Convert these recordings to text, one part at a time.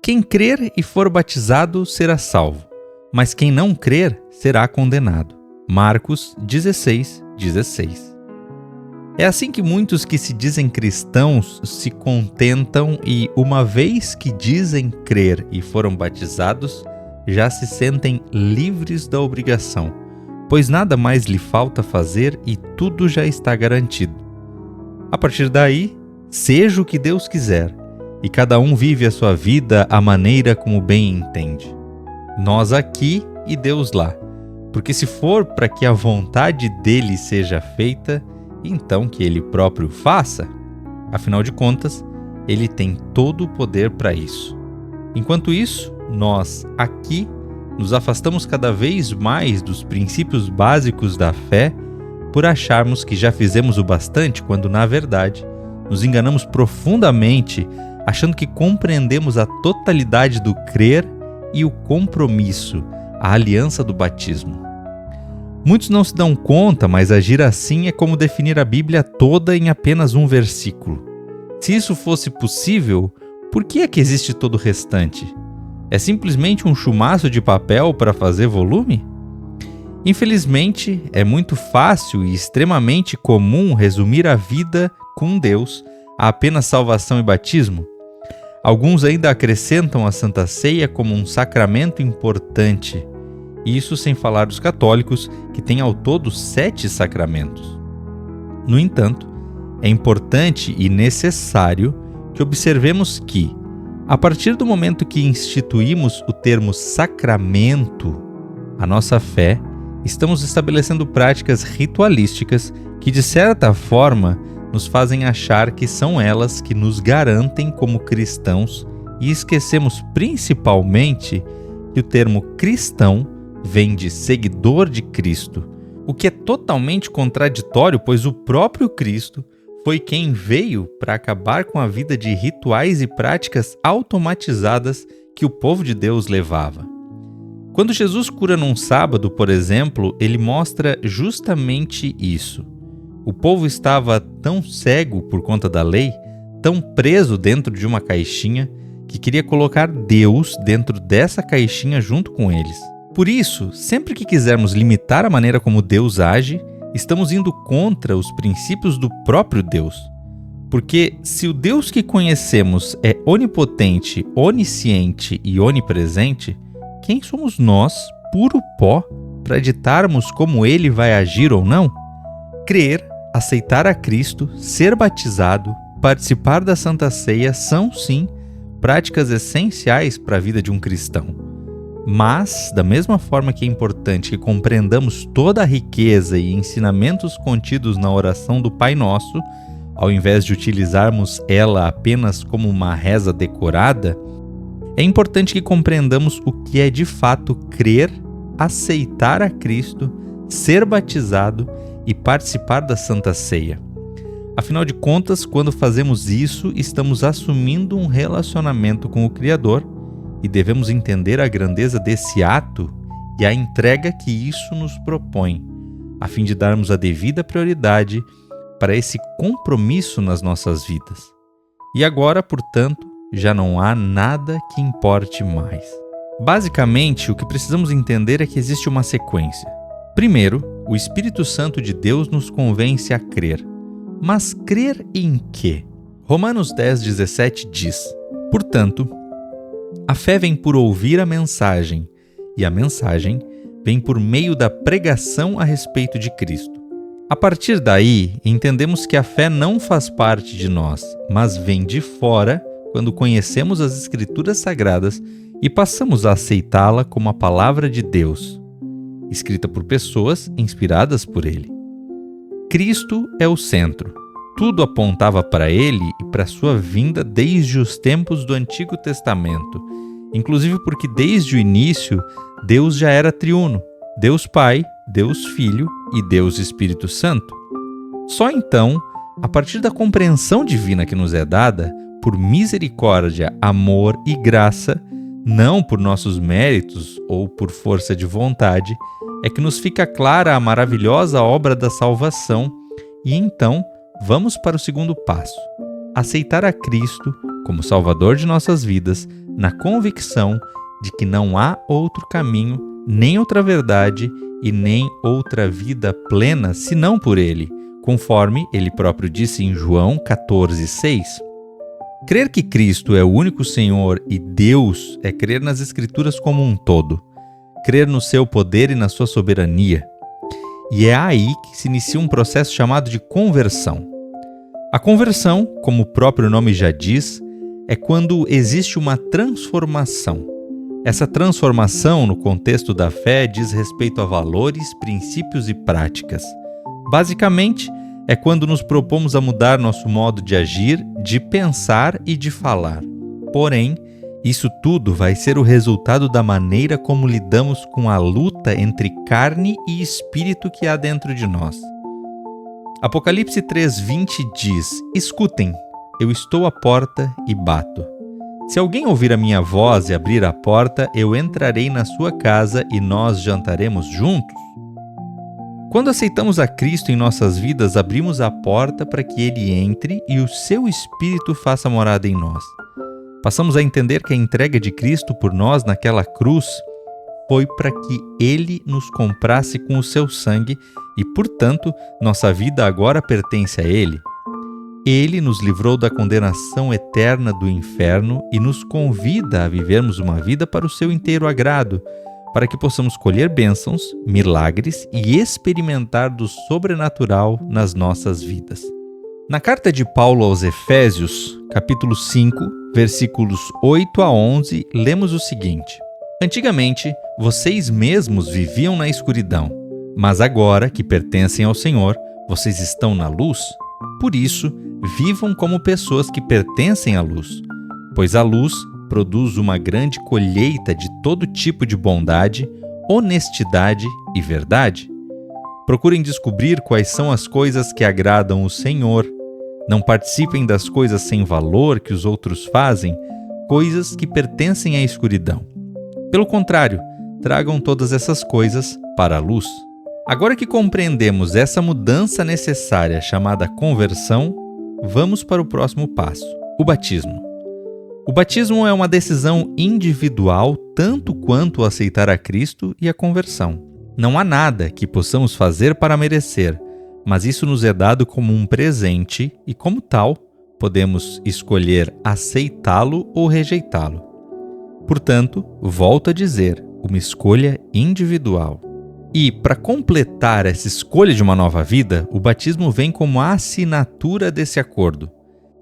Quem crer e for batizado será salvo, mas quem não crer será condenado. Marcos 16:16. É assim que muitos que se dizem cristãos se contentam e, uma vez que dizem crer e foram batizados, já se sentem livres da obrigação, pois nada mais lhe falta fazer e tudo já está garantido. A partir daí, seja o que Deus quiser, e cada um vive a sua vida à maneira como bem entende. Nós aqui e Deus lá, porque se for para que a vontade dele seja feita, então que ele próprio faça. Afinal de contas, ele tem todo o poder para isso. Enquanto isso, nós aqui nos afastamos cada vez mais dos princípios básicos da fé por acharmos que já fizemos o bastante, quando na verdade nos enganamos profundamente achando que compreendemos a totalidade do crer e o compromisso, a aliança do batismo. Muitos não se dão conta, mas agir assim é como definir a Bíblia toda em apenas um versículo. Se isso fosse possível, por que é que existe todo o restante? É simplesmente um chumaço de papel para fazer volume? Infelizmente, é muito fácil e extremamente comum resumir a vida com Deus a apenas salvação e batismo. Alguns ainda acrescentam a Santa Ceia como um sacramento importante. Isso sem falar dos católicos, que têm ao todo 7 sacramentos. No entanto, é importante e necessário que observemos que, a partir do momento que instituímos o termo sacramento, a nossa fé, estamos estabelecendo práticas ritualísticas que, de certa forma, nos fazem achar que são elas que nos garantem como cristãos, e esquecemos principalmente que o termo cristão vem de seguidor de Cristo, o que é totalmente contraditório, pois o próprio Cristo foi quem veio para acabar com a vida de rituais e práticas automatizadas que o povo de Deus levava. Quando Jesus cura num sábado, por exemplo, ele mostra justamente isso. O povo estava tão cego por conta da lei, tão preso dentro de uma caixinha, que queria colocar Deus dentro dessa caixinha junto com eles. Por isso, sempre que quisermos limitar a maneira como Deus age, estamos indo contra os princípios do próprio Deus. Porque se o Deus que conhecemos é onipotente, onisciente e onipresente, quem somos nós, puro pó, para ditarmos como ele vai agir ou não? Crer, aceitar a Cristo, ser batizado, participar da Santa Ceia são, sim, práticas essenciais para a vida de um cristão. Mas, da mesma forma que é importante que compreendamos toda a riqueza e ensinamentos contidos na oração do Pai Nosso, ao invés de utilizarmos ela apenas como uma reza decorada, é importante que compreendamos o que é de fato crer, aceitar a Cristo, ser batizado e participar da Santa Ceia. Afinal de contas, quando fazemos isso, estamos assumindo um relacionamento com o Criador e devemos entender a grandeza desse ato e a entrega que isso nos propõe, a fim de darmos a devida prioridade para esse compromisso nas nossas vidas. E agora, portanto, já não há nada que importe mais. Basicamente, o que precisamos entender é que existe uma sequência. Primeiro, o Espírito Santo de Deus nos convence a crer. Mas crer em quê? Romanos 10:17 diz: portanto, a fé vem por ouvir a mensagem, e a mensagem vem por meio da pregação a respeito de Cristo. A partir daí, entendemos que a fé não faz parte de nós, mas vem de fora quando conhecemos as Escrituras Sagradas e passamos a aceitá-la como a palavra de Deus, escrita por pessoas inspiradas por Ele. Cristo é o centro. Tudo apontava para Ele e para sua vinda desde os tempos do Antigo Testamento, inclusive porque desde o início Deus já era triuno, Deus Pai, Deus Filho e Deus Espírito Santo. Só então, a partir da compreensão divina que nos é dada, por misericórdia, amor e graça, não por nossos méritos ou por força de vontade, é que nos fica clara a maravilhosa obra da salvação e então vamos para o segundo passo: aceitar a Cristo como Salvador de nossas vidas, na convicção de que não há outro caminho, nem outra verdade e nem outra vida plena senão por Ele, conforme Ele próprio disse em João 14,6. Crer que Cristo é o único Senhor e Deus é crer nas Escrituras como um todo, crer no seu poder e na sua soberania. E é aí que se inicia um processo chamado de conversão. A conversão, como o próprio nome já diz, é quando existe uma transformação. Essa transformação, no contexto da fé, diz respeito a valores, princípios e práticas. Basicamente, é quando nos propomos a mudar nosso modo de agir, de pensar e de falar. Porém, isso tudo vai ser o resultado da maneira como lidamos com a luta entre carne e espírito que há dentro de nós. Apocalipse 3:20 diz: Escutem, eu estou à porta e bato. Se alguém ouvir a minha voz e abrir a porta, eu entrarei na sua casa e nós jantaremos juntos. Quando aceitamos a Cristo em nossas vidas, abrimos a porta para que Ele entre e o seu Espírito faça morada em nós. Passamos a entender que a entrega de Cristo por nós naquela cruz foi para que Ele nos comprasse com o seu sangue e, portanto, nossa vida agora pertence a Ele. Ele nos livrou da condenação eterna do inferno e nos convida a vivermos uma vida para o seu inteiro agrado, para que possamos colher bênçãos, milagres e experimentar do sobrenatural nas nossas vidas. Na carta de Paulo aos Efésios, capítulo 5, versículos 8 a 11, lemos o seguinte: Antigamente, vocês mesmos viviam na escuridão, mas agora que pertencem ao Senhor, vocês estão na luz. Por isso, vivam como pessoas que pertencem à luz, pois a luz produz uma grande colheita de todo tipo de bondade, honestidade e verdade. Procurem descobrir quais são as coisas que agradam o Senhor. Não participem das coisas sem valor que os outros fazem, coisas que pertencem à escuridão. Pelo contrário, tragam todas essas coisas para a luz. Agora que compreendemos essa mudança necessária chamada conversão, vamos para o próximo passo, o batismo. O batismo é uma decisão individual tanto quanto aceitar a Cristo e a conversão. Não há nada que possamos fazer para merecer, mas isso nos é dado como um presente e, como tal, podemos escolher aceitá-lo ou rejeitá-lo. Portanto, volto a dizer, uma escolha individual. E, para completar essa escolha de uma nova vida, o batismo vem como a assinatura desse acordo.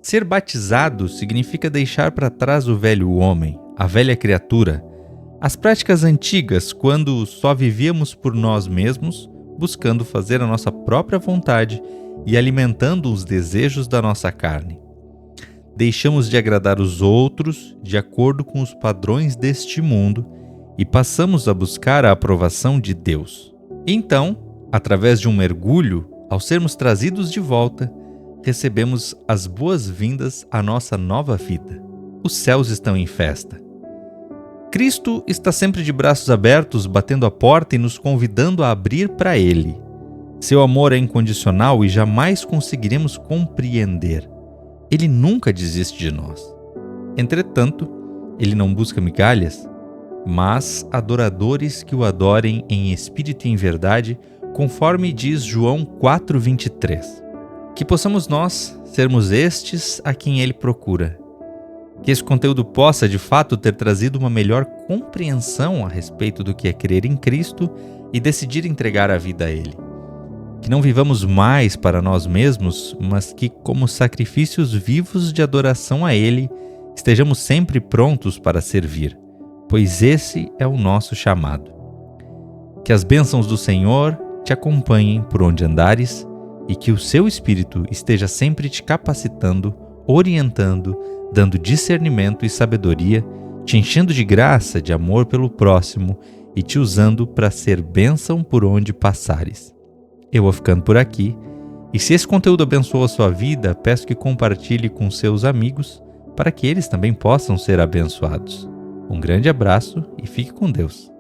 Ser batizado significa deixar para trás o velho homem, a velha criatura, as práticas antigas quando só vivíamos por nós mesmos, buscando fazer a nossa própria vontade e alimentando os desejos da nossa carne. Deixamos de agradar os outros de acordo com os padrões deste mundo e passamos a buscar a aprovação de Deus. Então, através de um mergulho, ao sermos trazidos de volta, recebemos as boas-vindas à nossa nova vida. Os céus estão em festa. Cristo está sempre de braços abertos, batendo a porta e nos convidando a abrir para Ele. Seu amor é incondicional e jamais conseguiremos compreender. Ele nunca desiste de nós. Entretanto, Ele não busca migalhas, mas adoradores que o adorem em espírito e em verdade, conforme diz João 4:23. Que possamos nós sermos estes a quem Ele procura. Que esse conteúdo possa, de fato, ter trazido uma melhor compreensão a respeito do que é crer em Cristo e decidir entregar a vida a Ele. Que não vivamos mais para nós mesmos, mas que, como sacrifícios vivos de adoração a Ele, estejamos sempre prontos para servir, pois esse é o nosso chamado. Que as bênçãos do Senhor te acompanhem por onde andares e que o seu Espírito esteja sempre te capacitando, orientando, dando discernimento e sabedoria, te enchendo de graça, de amor pelo próximo e te usando para ser bênção por onde passares. Eu vou ficando por aqui, e se esse conteúdo abençoou a sua vida, peço que compartilhe com seus amigos para que eles também possam ser abençoados. Um grande abraço e fique com Deus.